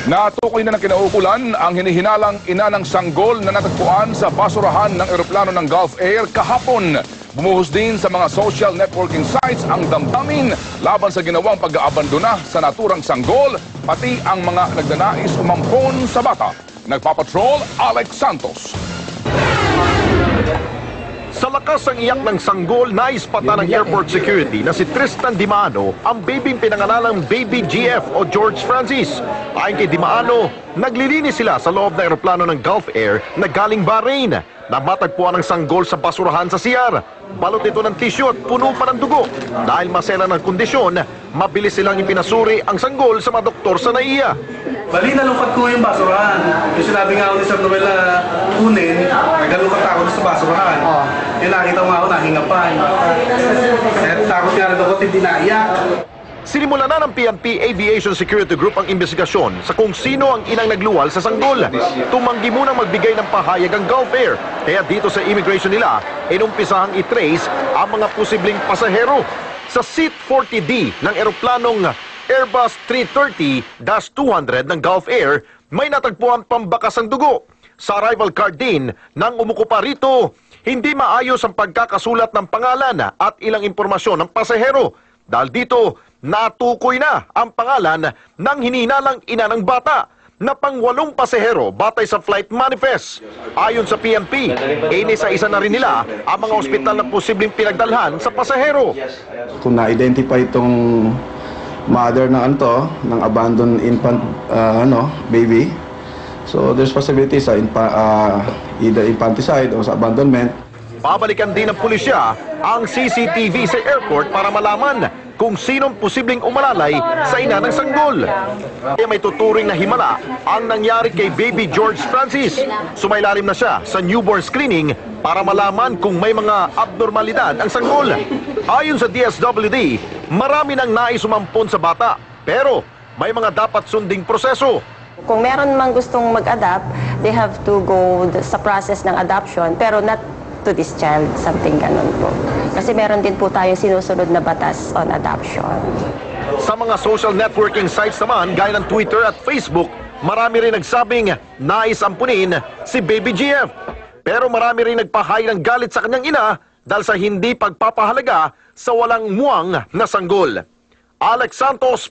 Natukoy na ng kinaukulan ang hinihinalang ina ng sanggol na natagpuan sa basurahan ng eroplano ng Gulf Air kahapon. Bumuhos din sa mga social networking sites ang damdamin laban sa ginawang pag-aabandona sa naturang sanggol, pati ang mga nagnanais umampon sa bata. Nagpapatrol, Alex Santos. Sa lakas ng iyak ng sanggol, naispata ng airport security na si Tristan Dimano ang babing pinangalalang Baby GF o George Francis. Ayon kay Dimano, naglilinis sila sa loob ng eroplano ng Gulf Air na galing Bahrain na matagpuan ng sanggol sa basurahan sa CR. Balot ito ng tissue at puno pa ng dugo. Dahil masela ng kondisyon, mabilis silang ipinasuri ang sanggol sa mga doktor sa NAIA. Bali, nalungkat ko yung basurahan. Yung sinabi nga ako ni Sir Noel na kunin, naglalungkat ako sa basurahan. Yung nakita mo ako, nahinga pa. Kaya takot nga rin ako, hindi naiyak. Sinimula na ng PNP Aviation Security Group ang investigasyon sa kung sino ang inang nagluwal sa sanggol. Tumanggi munang magbigay ng pahayag ang Gulf Air. Kaya dito sa immigration nila, inumpisahang i-trace ang mga posibleng pasahero. Sa Seat 40D ng eroplanong Airbus 330-200 ng Gulf Air, may natagpuan pambakas ng dugo. Sa arrival card din ng umukupa rito, hindi maayos ang pagkakasulat ng pangalan at ilang impormasyon ng pasahero. Dahil dito, natukoy na ang pangalan ng hinihinalang ina ng bata na pang-8 pasahero batay sa flight manifest. Ayon sa PNP, inisa-isa na rin nila ang mga ospital na posibleng pinagdalhan sa pasahero. Kung na-identify itong mother ng ng abandoned infant baby, so there's possibility sa either infanticide o sa abandonment. Babalikan din ng pulisya ang CCTV sa airport para malaman kung sinong posibleng umalalay sa ina ng sanggol. Kaya may tuturing na himala ang nangyari kay Baby George Francis. Sumailalim na siya sa newborn screening para malaman kung may mga abnormalidad ang sanggol. Ayon sa DSWD, marami nang nais umampon sa bata, pero may mga dapat sunding proseso. Kung meron mang gustong mag-adapt, they have to go sa process ng adoption, pero not to this child, something ganun po. Kasi meron din po tayong sinusunod na batas on adoption. Sa mga social networking sites naman, gaya ng Twitter at Facebook, marami rin nagsabing nais ampunin si Baby GF. Pero marami rin nagpahayag ng galit sa kanyang ina dahil sa hindi pagpapahalaga sa walang muwang na sanggol. Alex Santos,